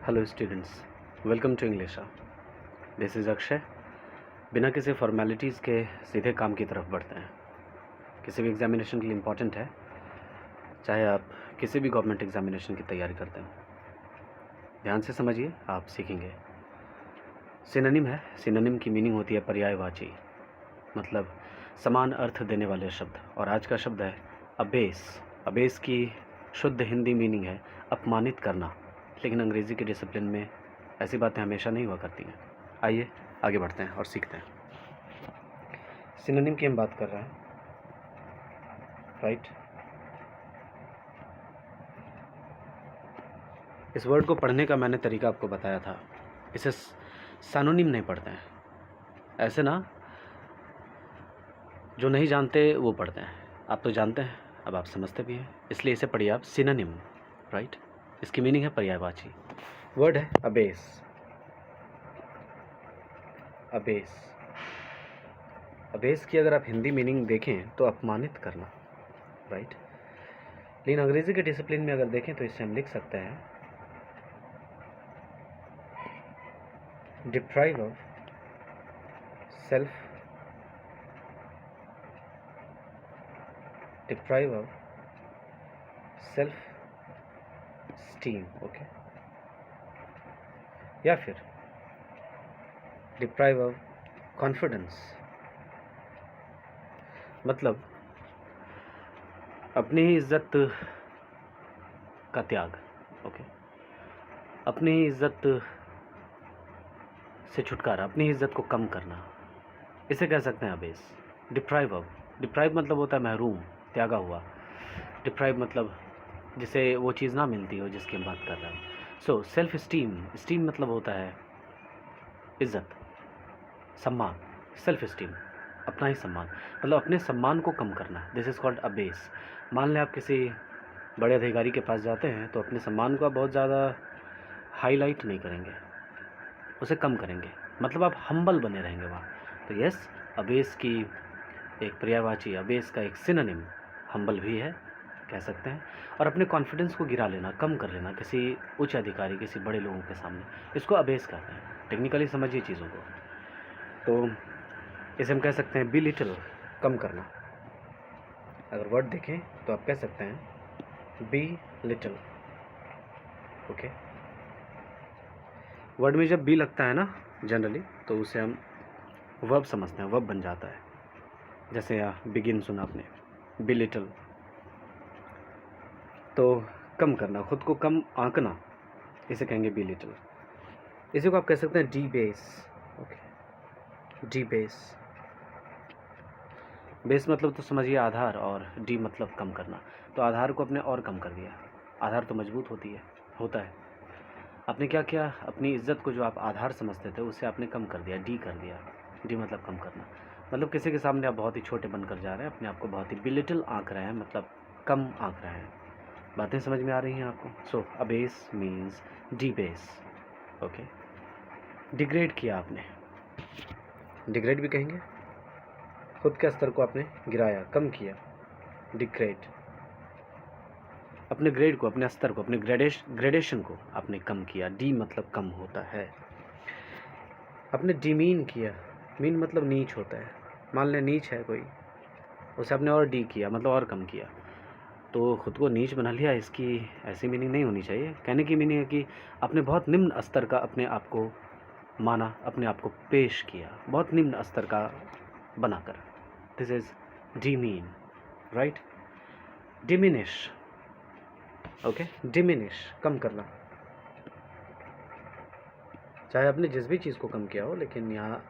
Hello students, welcome to English. This is Akshay. बिना किसी formalities के सीधे काम की तरफ बढ़ते हैं। किसी भी एग्जामिनेशन के लिए इम्पॉर्टेंट है, चाहे आप किसी भी गवर्नमेंट एग्जामिनेशन की तैयारी करते हो। ध्यान से समझिए, आप सीखेंगे। सिनोनिम है। सिनोनिम की मीनिंग होती है पर्यायवाची, मतलब समान अर्थ देने वाले शब्द। और आज का शब्द है अबेस। अबेस की शुद्ध हिंदी मीनिंग है अपमानित करना, लेकिन अंग्रेज़ी के डिसिप्लिन में ऐसी बातें हमेशा नहीं हुआ करती हैं। आइए आगे बढ़ते हैं और सीखते हैं। सिनोनिम की हम बात कर रहे हैं, राइट। इस वर्ड को पढ़ने का मैंने तरीका आपको बताया था। इसे सिनोनिम नहीं पढ़ते हैं, ऐसे ना जो नहीं जानते वो पढ़ते हैं। आप तो जानते हैं, अब आप समझते भी हैं, इसलिए इसे पढ़िए आप सिनोनिम, राइट। इसकी मीनिंग है पर्यायवाची। वर्ड है अबेस। अबेस, अबेस की अगर आप हिंदी मीनिंग देखें तो अपमानित करना, राइट। लेकिन अंग्रेज़ी के डिसिप्लिन में अगर देखें तो इसे हम लिख सकते हैं deprive of self, deprive of self esteem, okay. या फिर डिप्राइव ऑफ कॉन्फिडेंस, मतलब अपनी ही इज्जत का त्याग, ओके। अपनी ही इज्जत से छुटकारा, अपनी ही इज्जत को कम करना, इसे कह सकते हैं अबेस। डिप्राइव ऑफ, डिप्राइव मतलब होता है महरूम, त्यागा हुआ। डिप्राइव मतलब जिसे वो चीज़ ना मिलती हो जिसकी हम बात कर रहे हैं। सो सेल्फ स्टीम, स्टीम मतलब होता है इज्जत, सम्मान। सेल्फ स्टीम, अपना ही सम्मान, मतलब अपने सम्मान को कम करना। This is called abyss. मान लें आप किसी बड़े अधिकारी के पास जाते हैं तो अपने सम्मान को आप बहुत ज़्यादा हाईलाइट नहीं करेंगे, उसे कम करेंगे, मतलब आप हम्बल बने रहेंगे वहाँ। तो यस, अबेस की एक पर्यायवाची, अबेस का एक सिनोनिम हम्बल भी है, कह सकते हैं। और अपने कॉन्फिडेंस को गिरा लेना, कम कर लेना किसी उच्च अधिकारी, किसी बड़े लोगों के सामने, इसको अबेस कहते हैं। टेक्निकली समझिए चीज़ों को, तो इसे हम कह सकते हैं बी लिटिल, कम करना। अगर वर्ड देखें तो आप कह सकते हैं बी लिटिल, ओके। वर्ड में जब बी लगता है ना जनरली, तो उसे हम वर्ब समझते हैं, वर्ब बन जाता है। जैसे बिगिन सुना आपने, बी लिटिल, तो कम करना, खुद को कम आंकना, इसे कहेंगे बी लिटिल। इसी को आप कह सकते हैं D base, okay. D base, base मतलब तो समझिए आधार, और डी मतलब कम करना। तो आधार को आपने और कम कर दिया। आधार तो मजबूत होता है। आपने क्या किया, अपनी इज्जत को जो आप आधार समझते थे उसे आपने कम कर दिया, डी कर दिया। डी मतलब कम करना, मतलब किसी के सामने आप बहुत ही छोटे बनकर जा रहे हैं, अपने आप को बहुत ही बिलिटिल आंक रहे हैं, मतलब कम आंक रहे हैं। बातें समझ में आ रही हैं आपको? So abase means debase, okay. Degrade किया आपने, डिग्रेड भी कहेंगे, खुद के स्तर को आपने गिराया, कम किया, डिग्रेड। अपने ग्रेड को, अपने स्तर को, अपने ग्रेडेशन को आपने कम किया। डी मतलब कम होता है। आपने डिमीन किया, मीन मतलब नीच होता है। मान लें नीच है कोई, उसे आपने और डी किया, मतलब और कम किया, तो खुद को नीच बना लिया। इसकी ऐसी मीनिंग नहीं होनी चाहिए। कहने की मीनिंग है कि आपने बहुत निम्न स्तर का अपने आप को माना, अपने आप को पेश किया, बहुत निम्न स्तर का बनाकर। This is demean, right. Diminish, okay. Diminish, कम करना। चाहे आपने जिस भी चीज़ को कम किया हो, लेकिन यहाँ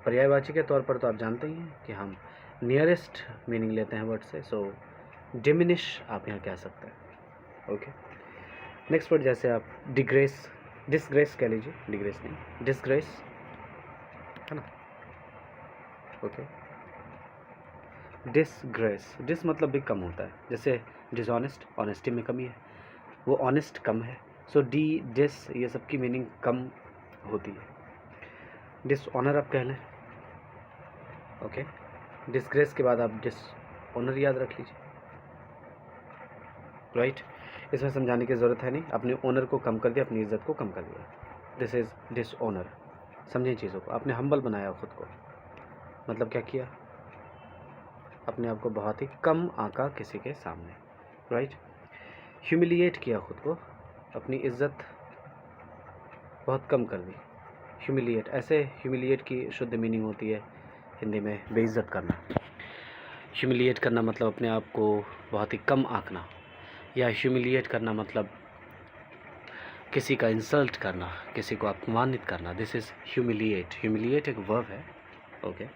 पर्यायवाची के तौर पर तो आप जानते ही हैं कि हम नियरेस्ट मीनिंग लेते हैं वर्ड से। सो डिमिनिश आप यहाँ कह सकते हैं, ओके। नेक्स्ट वर्ड, जैसे आप डिग्रेस, डिसग्रेस कह लीजिए, डिग्रेस नहीं, डिसग्रेस, है ना, ओके। डिसग्रेस, डिस मतलब भी कम होता है, जैसे डिसऑनेस्ट, ऑनेस्टी में कमी है, वो ऑनेस्ट कम है। सो डी, डिस, ये सब की मीनिंग कम होती है। डिसऑनर आप कह लें, ओके। डिसग्रेस के बाद आप डिसऑनर याद रख लीजिए, राइट। इसमें समझाने की ज़रूरत है नहीं, अपने ओनर को कम कर दिया, अपनी इज़्ज़त को कम कर दिया, दिस इज़ डिसऑनर। समझें चीज़ों को, आपने हम्बल बनाया खुद को, मतलब क्या किया, अपने आप को बहुत ही कम आंका किसी के सामने, राइट। ह्यूमिलिएट किया खुद को, अपनी इज़्ज़त बहुत कम कर दी। ह्यूमिलिएट, ऐसे ह्यूमिलिएट की शुद्ध मीनिंग होती है हिंदी में बेइज्जत करना। ह्यूमिलिएट करना मतलब अपने आप को बहुत ही कम आंकना, या ह्यूमिलिएट करना मतलब किसी का इंसल्ट करना, किसी को अपमानित करना, दिस इज़ ह्यूमिलिएट। ह्यूमिलिएट एक वर्ब है, ओके।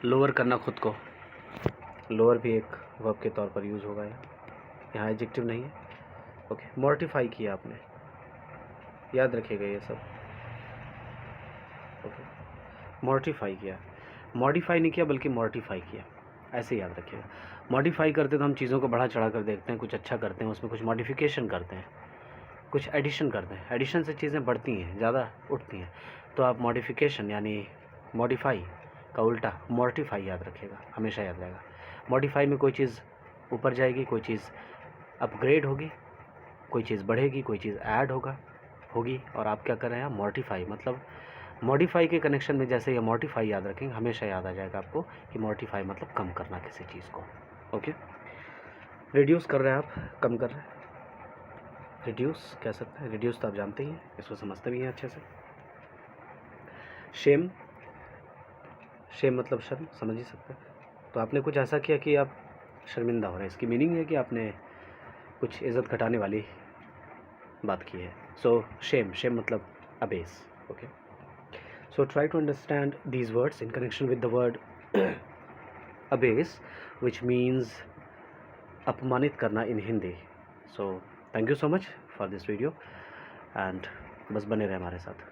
लोअर करना खुद को, लोअर भी एक वर्ब के तौर पर यूज़ होगा, यहाँ एडजेक्टिव नहीं है, ओके। मॉर्टिफाई किया आपने, याद रखिएगा ये सब, ओके। मॉर्टिफाई किया, मॉडिफाई नहीं किया बल्कि मॉर्टिफाई किया, ऐसे याद रखिएगा। मॉडिफाई करते तो हम चीज़ों को बढ़ा चढ़ा कर देखते हैं, कुछ अच्छा करते हैं, उसमें कुछ मॉडिफिकेशन करते हैं, कुछ एडिशन करते हैं, एडिशन से चीज़ें बढ़ती हैं, ज़्यादा उठती हैं। तो आप मॉडिफिकेशन यानी मॉडिफाई का उल्टा मॉर्टिफाई याद रखिएगा, हमेशा याद रहेगा। मॉडिफाई में कोई चीज़ ऊपर जाएगी, कोई चीज़ अपग्रेड होगी, कोई चीज़ बढ़ेगी, कोई चीज़ ऐड होगी, और आप क्या कर रहे हैं, मॉर्टिफाई। मतलब मॉडिफाई के कनेक्शन में जैसे ये मॉर्टिफाई याद रखेंगे, हमेशा याद आ जाएगा आपको कि मॉर्टिफाई मतलब कम करना किसी चीज़ को, ओके। रिड्यूस कर रहे हैं आप, कम कर रहे हैं, रिड्यूस कह सकते हैं। रिड्यूस तो आप जानते ही हैं, इसको समझते भी हैं अच्छे से। शेम, शेम मतलब शर्म, समझ ही सकते हैं। तो आपने कुछ ऐसा किया कि आप शर्मिंदा हो रहे हैं, इसकी मीनिंग है कि आपने कुछ इज़्ज़त घटाने वाली बात की है। सो शेम, शेम मतलब abyss, okay. So try to understand these words in connection with the word abase, which means अपमानित करना in Hindi. So thank you so much for this video, and बस बने रहे हमारे साथ।